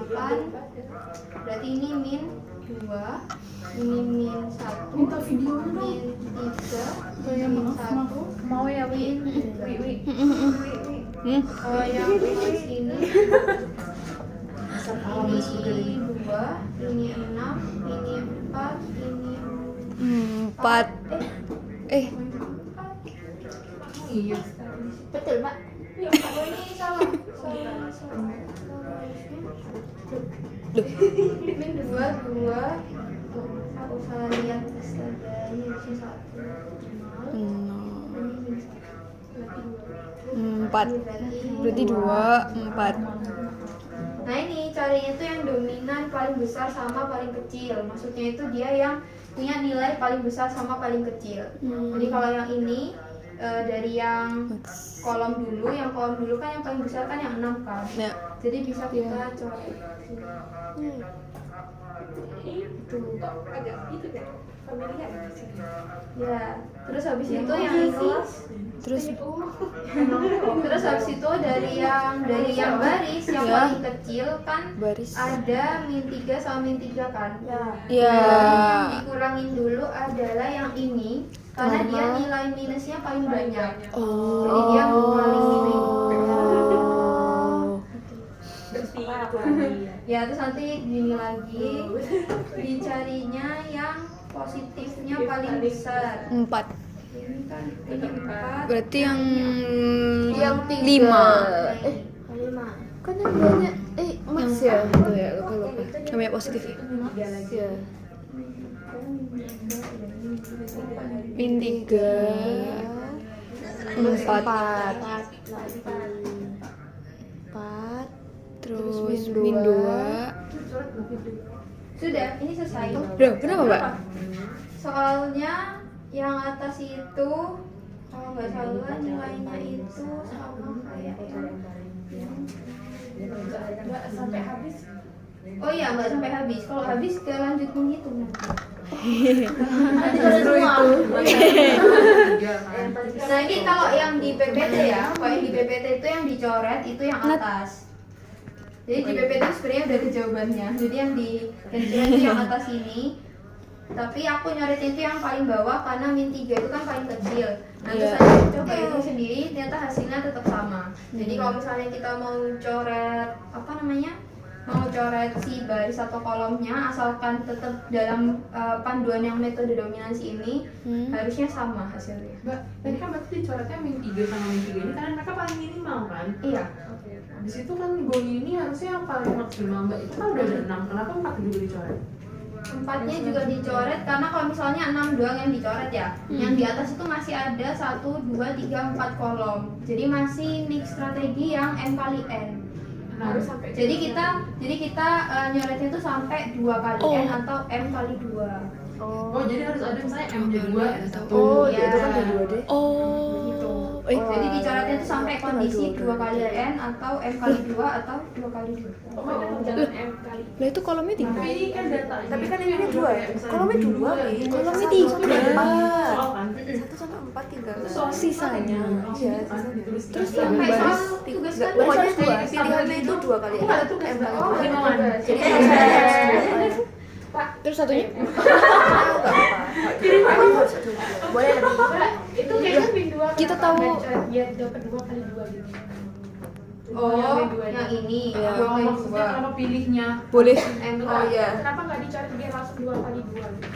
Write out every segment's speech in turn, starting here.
kan berarti ini min 2, ini min 1, Minta video min 3, ya, min maaf, 1, mau ya min 3. Kalau yang ini ini 2, ini 6, ini 4, ini 4. Iya. betul Mbak? Oh ini salah. Min 2, aku salah lihat astaga, ini harusnya 1. 4. Berarti 2, 4. Nah ini carinya tuh yang dominan paling besar sama paling kecil. Maksudnya itu dia yang punya nilai paling besar sama paling kecil. Jadi kalau yang ini dari yang kolom dulu kan yang paling besar kan yang 6 kan. Ya. Jadi bisa kita coret. Itu kok agak itu deh. Familiar di sini. Ya, terus habis itu yang ini terus habis itu dari yang baris yang Ya. paling kecil kan Baris. ada min 3 sama min 3 kan. Ya. Yang dikurangin dulu adalah yang ini karena dia nilai minusnya paling banyak. Jadi dia paling ini. Berarti itu lagi. Ya terus nanti gini lagi dicarinya yang positifnya paling besar. 4. Ini kan ini 4. Berarti yang 5. 5. Kan yang banyak max ya? Tuh ya, lupa. Namanya positif ya. Ya. Min 3. 4. 4. Terus min 2. Sudah, ini selesai. Udah, kenapa, Mbak? Soalnya yang atas itu kalau nggak salah nilainya itu sama kayak Nggak sampai habis. oh iya nggak sampai habis. Kalau habis ke lanjut menghitung nanti. Justru itu. Nah ini kalau yang di PPT ya, kalau yang di PPT itu yang dicoret itu yang atas. Jadi di PPT sebenarnya udah ada jawabannya. Jadi yang dicoret itu yang atas ini. Tapi aku nyoretnya itu yang paling bawah karena min 3 itu kan paling kecil. Nah terus saya coba itu sendiri, ternyata hasilnya tetap sama. Jadi kalau misalnya kita mau coret apa namanya, mau coret si baris atau kolomnya, asalkan tetap dalam panduan yang metode dominansi ini, harusnya sama hasilnya. Mbak, tadi kan berarti dicoretnya min 3 sama min 3 ini karena mereka paling minimal kan? Iya. Habis itu kan gol ini harusnya yang paling maksimal Mbak. Itu kan udah ada 6, kenapa 4 juga dicoret? 4-nya juga dicoret karena kalau misalnya 6 doang yang dicoret ya, yang di atas itu masih ada 1, 2, 3, 4 kolom. Jadi masih mix strategi yang n kali n. Harus sampai Jadi kita nyoretnya itu sampai 2 kali n atau m kali 2. Oh, jadi harus ada misalnya M-nya 2, M1. Oh, Iya. itu kan kedua deh. Gitu. Jadi dicoretnya itu sampai kondisi 2 kali n atau m kali 2 atau 2 kali 2. Oh, jangan M kali. Lah itu kolomnya 3. Tapi ini kan data. Tapi kan ini 2 ya? Kolomnya 2 nih. Kolomnya 3. Soal kan? 1 sampai 4 tinggal. Soal Sisanya. Iya, Terus yang Sampai baris soal tugas kan pokoknya dua. pilihannya itu 2 kali. Enggak ada tugas, M kali oh, 2. gimana? Jadi Iya. harus Terus satunya? boleh lebih. Itu kayaknya min 2. Kita tahu. Biar dapat 2 kali 2 gitu. Oh, yang ini. Iya. 2 kali Maksudnya 2. kenapa pilihnya? Boleh. M Oh iya. Kenapa nggak dicoret biar langsung 2 kali 2 gitu?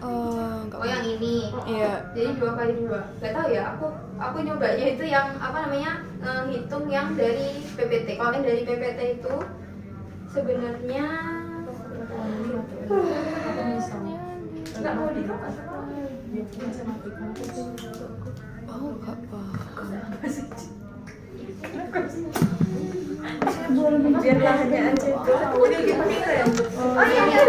Enggak. Oh yang ini. Iya. Jadi 2 kali 2. Gak tahu ya, aku nyobanya itu yang apa namanya, hitung yang dari PPT. Kalau yang dari PPT itu sebenarnya Nggak mau dikata. Bisa mati. Oh, enggak paham. Biar lahannya aja. Udah gitu ya. oh iya iya.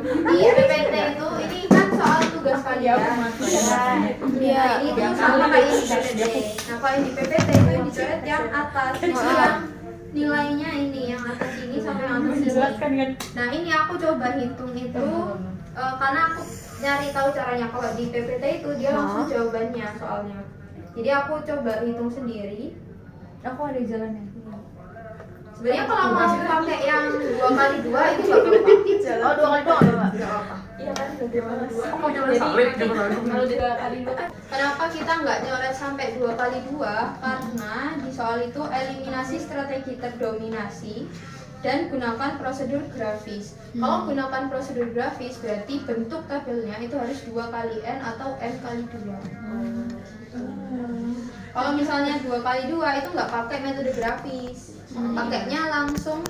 Di PPT itu ini kan soal tugas kalian. Iya. Ini tuh sama kayak di PPT. Nah kalau yang di PPT itu dicoret yang atas, jadi yang nilainya ini yang atas ini sampai yang atas ini. Nah ini aku coba hitung itu karena aku nyari tahu caranya. Kalau di PPT itu dia langsung jawabannya soalnya. Jadi aku coba hitung sendiri. Aku ada jalannya. Sebenarnya kalau mau pakai yang 2x2 itu nggak apa-apa. Oh, 2 kali doang, Mbak. Nggak apa-apa. Iya kan, Aku mau jalan salib kalau 2 kali dua kan Kenapa kita nggak nyoret sampai 2x2? Karena di soal itu eliminasi strategi terdominasi dan gunakan prosedur grafis. Kalau gunakan prosedur grafis berarti bentuk tabelnya itu harus 2 kali n atau n kali 2. Kalau misalnya 2x2 itu nggak pakai metode grafis, pakainya langsung.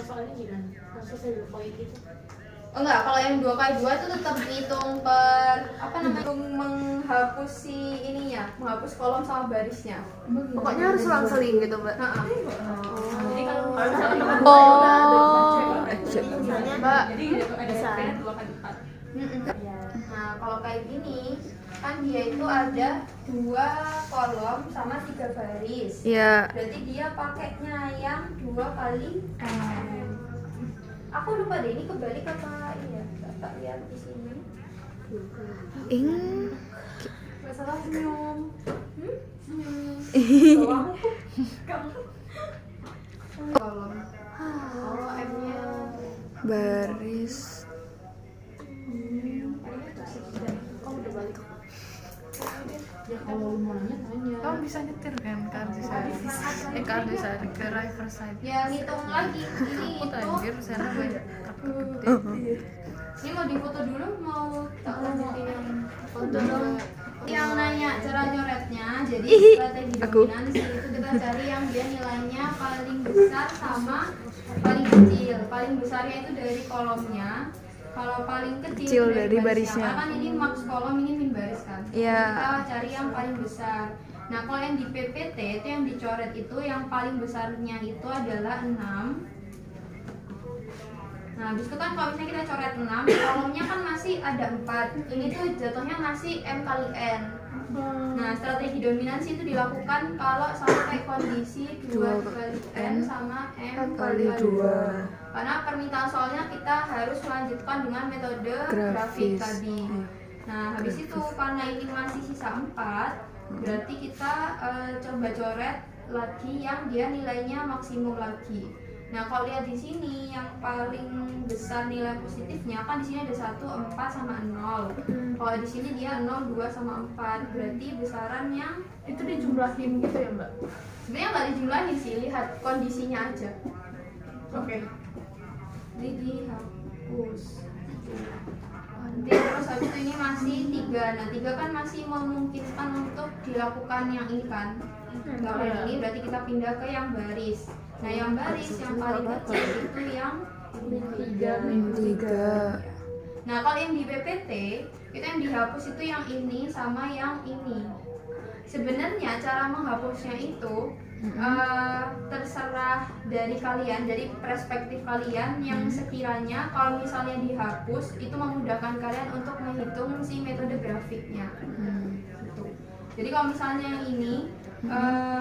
soalnya gimana? Masa saya lupa gitu. Oh enggak, kalau yang 2x2 itu tetap hitung per apa namanya? Hitung menghapus si ininya, menghapus kolom sama barisnya. Pokoknya harus selang-seling gitu, Mbak. Jadi kalau Oh. Misalnya Mbak, jadi Bisa. ada 2 kali 4. Nah, kalau kayak gini kan dia itu ada 2 kolom sama 3 baris. Iya. Berarti dia pakainya yang 2 kali n. Aku lupa deh ini kebalik apa iya. Tak lihat di sini. Ing. Nggak salah senyum. Kolom. Oh, m-nya Baris. Ya kalau mau nanya tanya. Kamu bisa nyetir kan ke Ardisari ke Riverside. ya ngitung lagi. Ini Aku tuh itu. anjir sana banyak truk gede. Ini mau difoto dulu mau tak lanjutin yang foto dong. Yang nanya cara nyoretnya, jadi strategi aku. dominansi itu kita cari yang dia nilainya paling besar sama paling kecil. Paling besarnya itu dari kolomnya. Kalau paling kecil Dari barisnya. Karena kan ini max kolom, ini min baris kan. Iya. Kita cari yang paling besar. Nah, kalau yang di PPT itu yang dicoret itu yang paling besarnya itu adalah 6. Nah, habis itu kan kalau misalnya kita coret 6, kolomnya kan masih ada 4. Ini tuh jatuhnya masih M kali N. Nah, strategi dominansi itu dilakukan kalau sampai kondisi 2 kali N sama M kali 2. Karena permintaan soalnya kita harus melanjutkan dengan metode grafik tadi. Nah, habis itu karena ini masih sisa 4, berarti kita coba coret lagi yang dia nilainya maksimum lagi. Nah, kalau lihat di sini yang paling besar nilai positifnya kan di sini ada 1, 4 sama 0. Kalau di sini dia 0, 2 sama 4. Berarti besaran yang Itu dijumlahin gitu ya, Mbak? sebenarnya nggak dijumlahin sih, lihat kondisinya aja. Oke. Jadi dihapus. Nanti terus habis itu ini masih 3. Nah, 3 kan masih memungkinkan untuk dilakukan yang ini kan. Kalau yang ini berarti kita pindah ke yang baris. Nah, yang baris yang paling kecil itu yang 3. Nah, kalau yang di PPT itu yang dihapus itu yang ini sama yang ini. Sebenarnya cara menghapusnya itu terserah dari kalian, dari perspektif kalian yang sekiranya kalau misalnya dihapus itu memudahkan kalian untuk menghitung si metode grafiknya. Gitu. Jadi kalau misalnya yang ini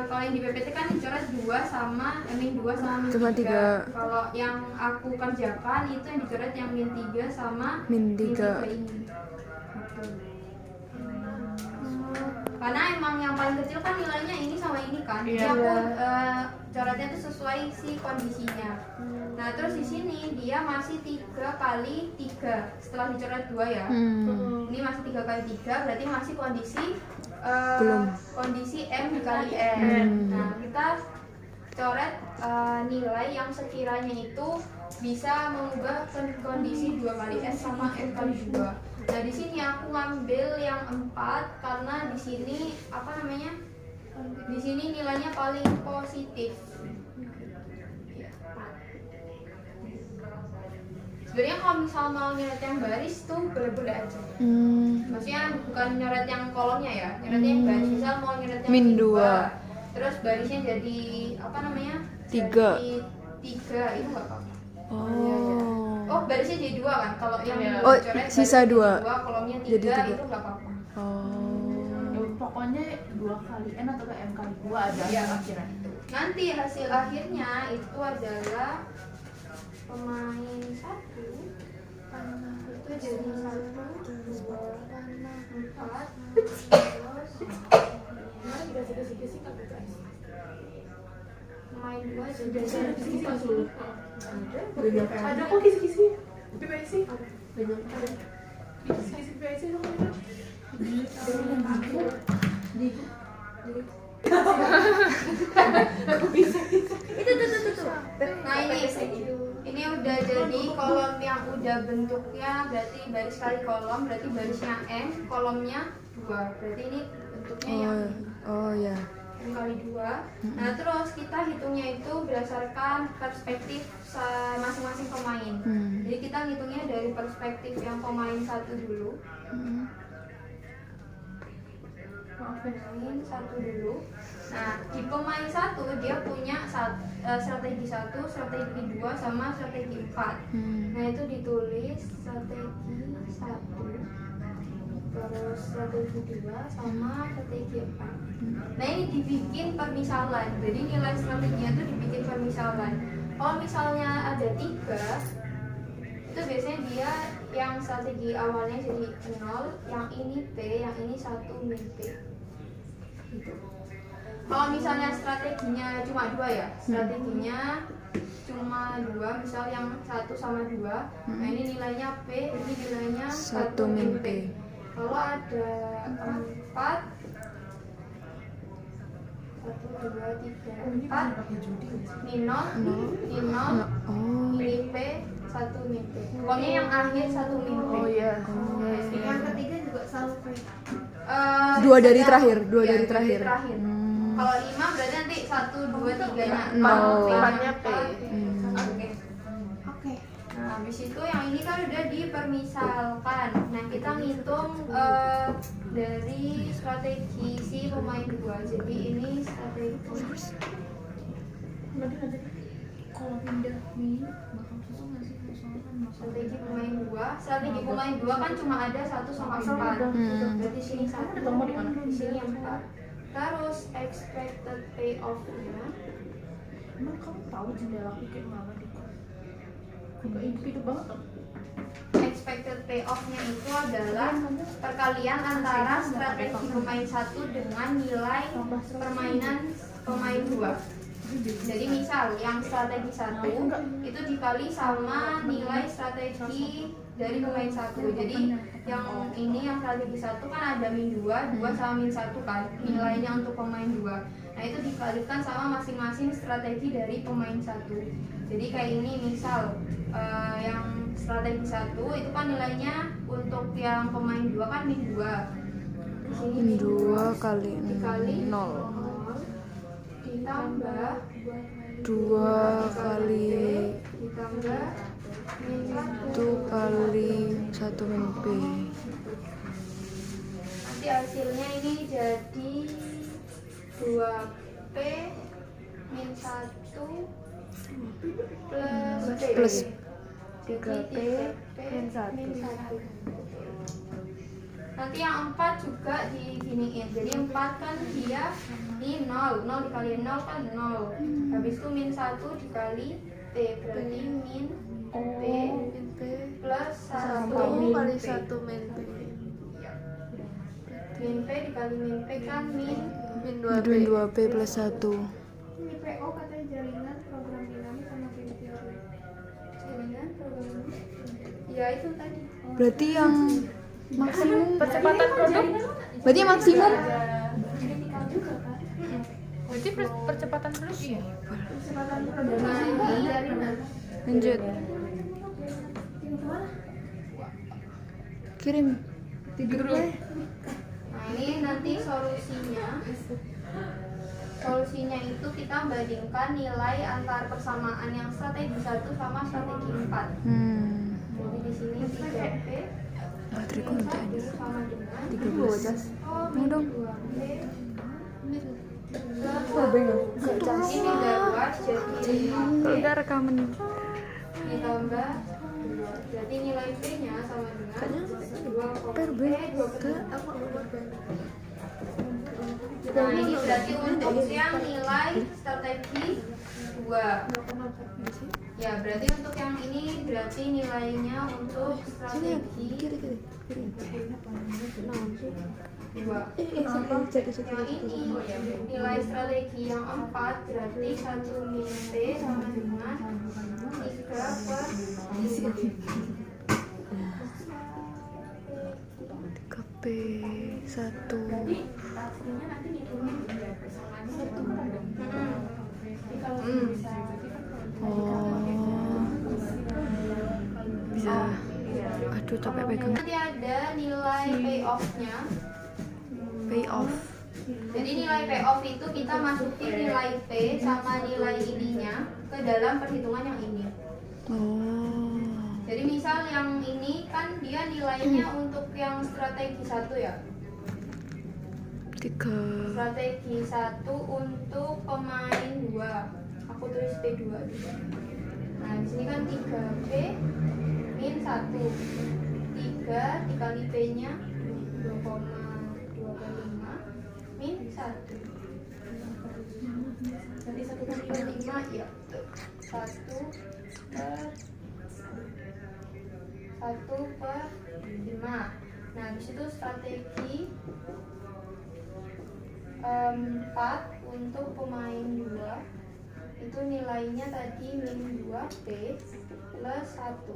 kalau yang di PPT kan dicoret 2 sama min 2 sama min Cuma 3. tiga. Kalau yang aku kerjakan itu yang dicoret yang min 3 sama Min min 3. 3 ini. Gitu. Karena emang yang paling kecil kan nilainya ini sama ini kan. Jadi Iya. aku coretnya itu sesuai si kondisinya. Nah, terus di sini dia masih 3 kali 3 setelah dicoret 2 ya. Ini masih 3 kali 3 berarti masih kondisi Belum. kondisi M dikali N. Nah, kita coret nilai yang sekiranya itu bisa mengubah kondisi 2 kali S sama M kali 2. Nah, di sini aku ngambil yang 4 karena di sini apa namanya? Di sini nilainya paling positif. Sebenarnya kalau misal mau nyoret yang baris tuh boleh-boleh aja. Maksudnya bukan nyoret yang kolomnya ya, nyoretnya yang baris. Misal mau nyoret yang Min min 2. terus barisnya jadi apa namanya? 3. Jadi 3 itu nggak apa-apa. Oh. Oh, barisnya jadi 2 kan? Kalau yang Iya. Oh, dicoret sisa barisnya 2. jadi 2, kolomnya 3 Jadi 3. itu nggak apa-apa. Oh. Ya, pokoknya 2 kali N atau M kali 2 ada Iya. akhirnya. Nanti hasil akhirnya itu adalah pemain 1 itu jadi 1, 2, 4 terus pemain 2 Ada sudah kisi-kisi pas dulu. Ada kok kisi-kisi. PPSI. Banyak ada. Kisi-kisi PPSI dong. Nah ini udah jadi kolom yang udah bentuknya berarti baris kali kolom, berarti barisnya M, kolomnya 2, berarti ini bentuknya yang Oh ya. M kali 2. Nah terus kita hitungnya itu berdasarkan perspektif masing-masing pemain. Jadi kita ngitungnya dari perspektif yang pemain 1 dulu. Pemain 1 dulu. Nah, di pemain 1 dia punya strategi 1, strategi 2 sama strategi 4. Nah, itu ditulis strategi 1 terus strategi 2 sama strategi 4. Nah, ini dibikin permisalan. Jadi nilai strateginya itu dibikin permisalan. Kalau misalnya ada 3, itu biasanya dia yang strategi awalnya jadi 0, yang ini P, yang ini 1 min P gitu. Kalau misalnya strateginya cuma 2 ya, strateginya cuma 2, misal yang 1 sama 2, nah ini nilainya P, ini nilainya 1 min P. Kalau ada 4, 1, 2, 3, 4, ini 0, ini 0, ini P, 1 min P. Pokoknya yang akhir 1 min P. Oh iya. Yang ketiga juga selalu P. Dua dari Iya, terakhir. Kalau 5 berarti nanti 1, 2, 3-nya 0. 4-nya P. Oke. Nah, habis itu yang ini kan udah dipermisalkan. Nah, kita ngitung dari strategi si pemain 2. Jadi ini strategi Kalau pindah ini bakal susah nggak sih? Soalnya kan strategi pemain 2. Strategi pemain 2 kan cuma ada 1 sama 4. Berarti sini 1, di sini 4. Terus expected payoff-nya. Emang kamu tahu jendela aku kayak mana deh? Hidup banget kan? Expected payoff-nya itu adalah perkalian antara strategi pemain 1 dengan nilai permainan pemain 2. Jadi misal yang strategi 1 itu dikali sama nilai strategi dari pemain 1. Jadi yang ini yang strategi 1 kan ada min 2 sama min 1 kan nilainya untuk pemain 2. Nah itu dikalikan sama masing-masing strategi dari pemain 1. Jadi kayak ini misal yang strategi 1 itu kan nilainya untuk yang pemain 2 kan min 2. Di sini min 2 kali dikali 0. ditambah 2 kali ditambah min 1 kali 1 min P. nanti hasilnya ini jadi 2P min 1 Plus 3P min 1. Nanti yang 4 juga diginiin. Jadi 4 kan dia ini 0 dikali 0 kan 0. Habis itu min 1 dikali P, berarti min P plus 1 kali P. 1 min P. Min P dikali min P kan min Min 2P plus 1. ini PO katanya jaringan program dinamis sama game theory. Jaringan program ya itu tadi. Berarti yang maksimum Percepatan produk? berarti yang maksimum Kritikal juga kan. Berarti percepatan produk iya. Kesempatan program ini jaringan. lanjut kirim Nah ini nanti solusinya itu kita bandingkan nilai antar persamaan yang strategi 1 sama strategi 4. Jadi di sini 3P bateriku nanti aja sama dengan 13 mau dong 2P ini udah luas jadi 5P udah rekaman ditambah 2. Jadi nilai P-nya sama dengan 2P. Nah ini berarti untuk yang nilai strategi 2. Ya, berarti untuk yang ini berarti nilainya untuk strategi dua. Yang ini nilai strategi yang 4 berarti 1 min P sama dengan 3 per 3P 1. Jadi aslinya nanti ngitungnya juga persamaan satu kan ada. Jadi kalau bisa berarti kan Oh, bisa. Aduh, capek pegang. Nanti ada nilai payoff-nya. Payoff. Jadi nilai payoff itu kita masukin nilai P sama nilai ininya ke dalam perhitungan yang ini. Oh. Jadi misal yang ini kan dia nilainya untuk yang strategi 1 ya. 3. Strategi 1 untuk pemain 2. Aku tulis P2 juga. Nah, di sini kan 3P min 1. 3 dikali P-nya 2,25 min 1. nanti 1,5 5 ya, betul. 1 per 5. Nah, di situ strategi 4 untuk pemain 2 itu nilainya tadi min 2P plus 1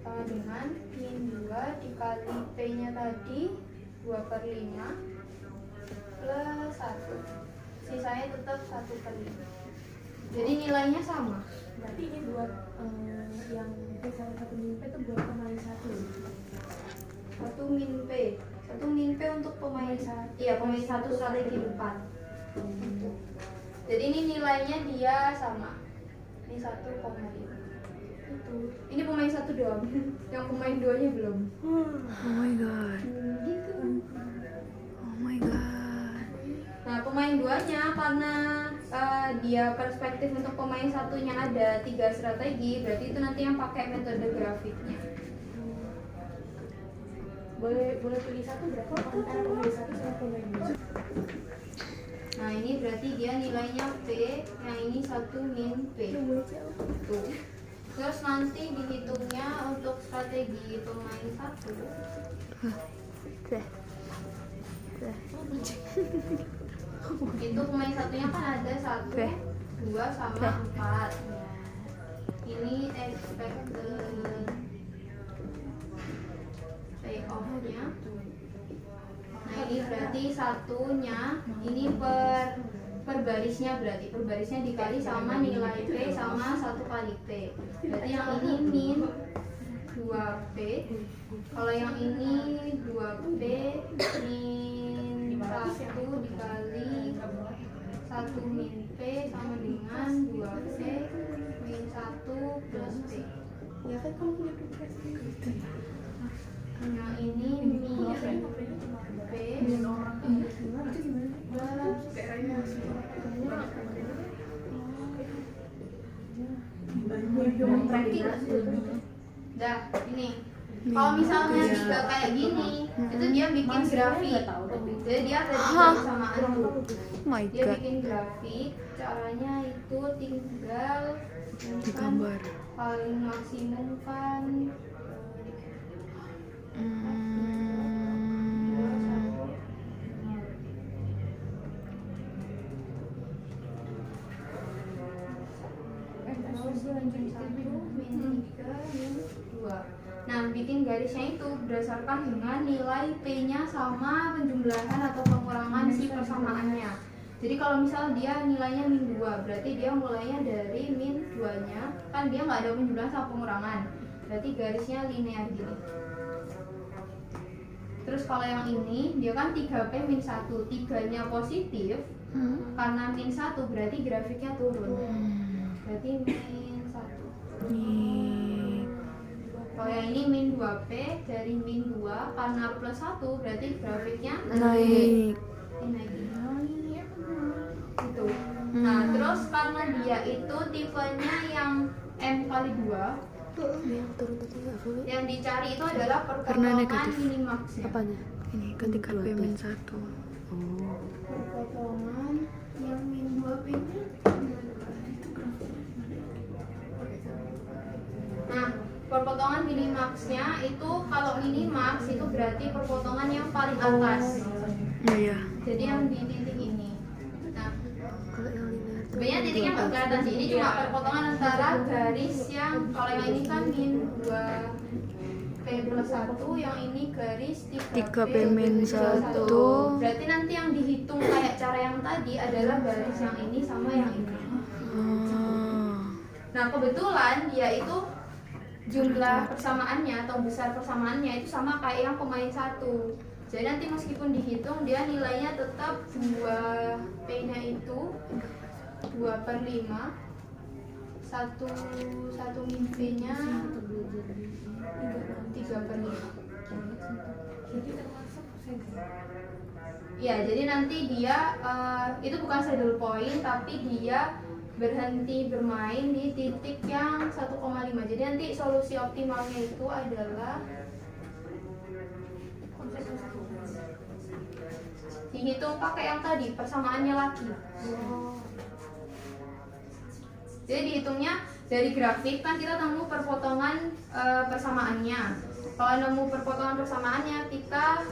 sama dengan min 2 dikali P-nya tadi 2 per 5 plus 1, sisanya tetap 1 per 5. Jadi nilainya sama. berarti ini buat yang salah satu min P itu buat pemain 1. 1 min P untuk pemain 1. Iya, pemain 1 strategi 4. Jadi ini nilainya dia sama. Ini 1,5. Itu. Ini pemain 1 doang. Yang pemain 2-nya belum. Oh my god. Gitu. Oh my god. Nah, pemain 2-nya karena dia perspektif untuk pemain 1-nya ada 3 strategi, berarti itu nanti yang pakai metode grafiknya. Boleh pilih satu berapa antara pemain 1 sama pemain 2. Nah, ini berarti dia nilainya P, yang ini 1 min P. Tuh. Terus nanti dihitungnya untuk strategi pemain 1. Itu pemain 1-nya kan ada 1, 2 sama 4. Ini expected payoff-nya. Nah, ini berarti 1-nya ini per barisnya, berarti per barisnya dikali sama nilai P sama 1 kali P. Berarti yang ini min 2P. Kalau yang ini 2P min 1 dikali 1 min P sama dengan 2P min 1 plus P. Ya kan kamu punya tugas gitu. Yang ini min P Dah, ini. Kalau misalnya juga kayak gini, itu dia bikin grafik. Jadi dia ada kesamaan tuh. Oh my Dia god. bikin grafik. Caranya itu tinggal Digambar. paling maksimum kan Nah, bikin garisnya itu berdasarkan dengan nilai P-nya sama penjumlahan atau pengurangan si persamaannya. Jadi kalau misal dia nilainya min 2, berarti dia mulainya dari min 2-nya. Kan dia nggak ada penjumlahan sama pengurangan. Berarti garisnya linear gini. Terus kalau yang ini, dia kan 3P min 1. 3-nya positif, karena min 1 berarti grafiknya turun. Berarti min 1. Nih. Kalau yang ini min 2P dari min 2, karena plus 1 berarti grafiknya Naik. naik. Gitu. Nah, terus karena dia itu tipenya yang M kali 2, yang dicari itu adalah Karena perpotongan negatif. minimaxnya. Apanya? Ini kan 3P min 1. Perpotongan yang min 2P nya perpotongan minimaxnya itu, kalau minimax itu berarti perpotongan yang paling atas. Iya. Jadi yang di titik ini. Nah, sebenarnya titiknya nggak kelihatan sih. Ini cuma perpotongan antara garis yang kalau yang ini kan min 2p+1, yang ini garis 3p-1. Berarti nanti yang dihitung kayak cara yang tadi adalah garis yang ini sama yang ini. Nah, kebetulan dia itu jumlah persamaannya atau besar persamaannya itu sama kayak yang pemain 1. Jadi nanti meskipun dihitung dia nilainya tetap 2p-nya itu 2/5, 1 min p-nya 3/5. Ya, jadi nanti dia itu bukan saddle point, tapi dia berhenti bermain di titik yang 1,5. Jadi nanti solusi optimalnya itu adalah dihitung pakai yang tadi, persamaannya lagi. Jadi dihitungnya dari grafik kan kita nemu perpotongan persamaannya. Kalau nemu perpotongan persamaannya kita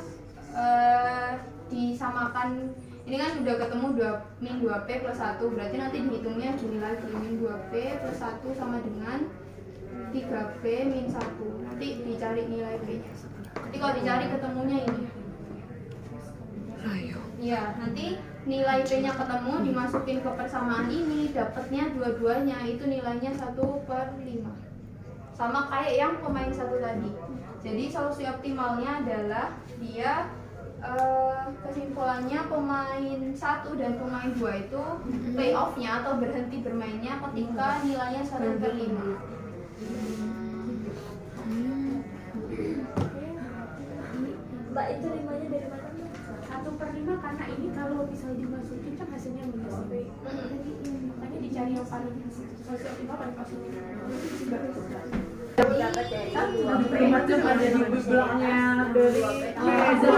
disamakan. Ini kan udah ketemu min 2p+1, berarti nanti dihitungnya gini lagi, min 2p+1 sama dengan 3p min 1. Nanti dicari nilai p-nya. Nanti kalau dicari ketemunya ini. Ayo. Ya, nanti nilai p-nya ketemu, dimasukin ke persamaan ini, dapatnya dua-duanya itu nilainya 1/5. Sama kayak yang pemain 1 tadi. Jadi solusi optimalnya adalah dia kesimpulannya pemain 1 dan pemain 2 itu playoff-nya atau berhenti bermainnya ketika nilainya 1/5. Mbak, itu 5-nya dari mana? 1/5 karena ini kalau misalnya dimasukin kan hasilnya minus p. Makanya dicari yang paling solusi optimal paling positif. Macam ada di belakangnya dari meja.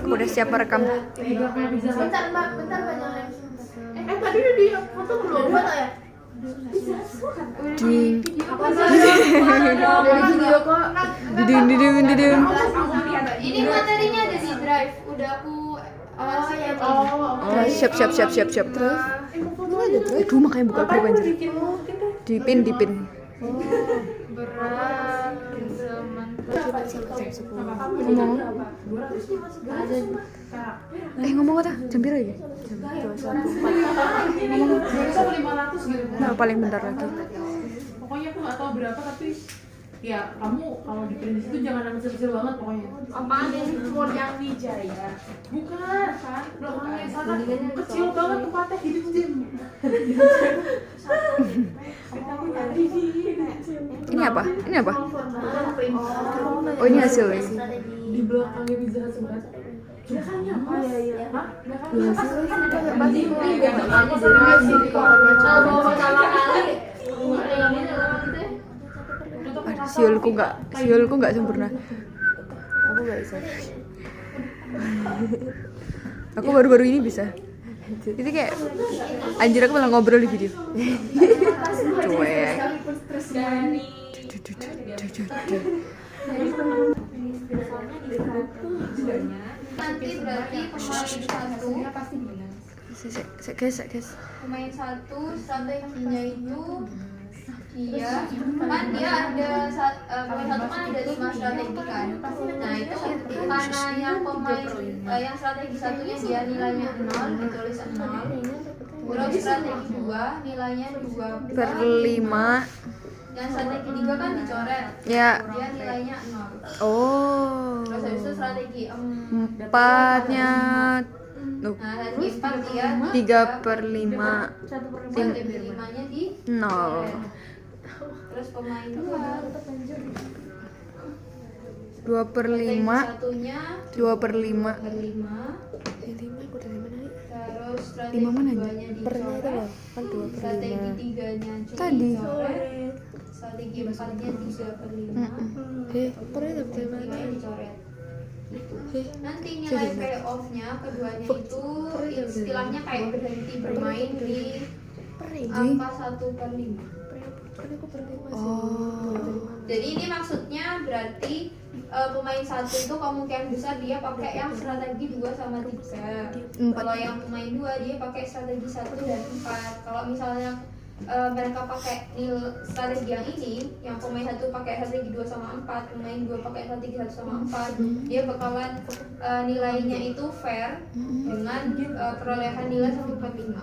Udah siap merekam. Bentar Mbak, bentar Mbak, jangan. Tadi udah di foto belum? Foto ya? Ding. Dari video kok. Diding. Ini materinya ada di drive, udah aku Siap. Aduh, makanya buka grup anjir. Dipin. Berat Ngomong apa? Jam berapa ya? Nah, paling bentar lagi. Pokoknya aku nggak tahu berapa, tapi ya kamu kalau di print itu jangan yang kecil-kecil banget pokoknya. apaan ini? Mau yang Wijaya? Bukan kan, belakangnya sana kecil banget tempatnya hidden. Ini apa? Oh, ini hasilnya. Di belakangnya Pizza Hut sebelah. Belakangnya apa? Hah? Siulku nggak sempurna. Aku nggak bisa. Aku baru-baru ini bisa. Itu kayak anjir, aku malah ngobrol di video. Cuek. Nanti berarti Guys. pemain 1 strateginya itu dia ada pemain 1 kan ada 5 strategi kan. Nah, itu karena yang pemain yang strategi 1-nya dia nilainya 0, ditulis 0. Terus strategi 2 nilainya 2/5. Yang strategi 3 kan dicoret. Ya. Dia nilainya 0. Oh. Terus habis itu strategi 4-nya Nah, strategi 4 dia 3/5 strategi 5-nya di 0. terus pemain 2 2/5 satunya 2/5 terus strategi 5 mana? 2-nya dicoret, strategi 3-nya Tadi. dicoret, strategi 4-nya 3/5, strategi dicoret. Nanti nilai payoff-nya keduanya itu istilahnya kayak berhenti bermain di angka 1/5. Oh. Jadi ini maksudnya berarti pemain satu itu kemungkinan besar dia pakai yang strategi 2 sama 3. Kalau yang pemain 2 dia pakai strategi 1 dan 4. Kalau misalnya mereka pakai strategi yang ini, yang pemain satu pakai strategi 2 sama 4, pemain 2 pakai strategi 1 sama 4, dia bakalan nilainya itu fair dengan perolehan nilai 1/5.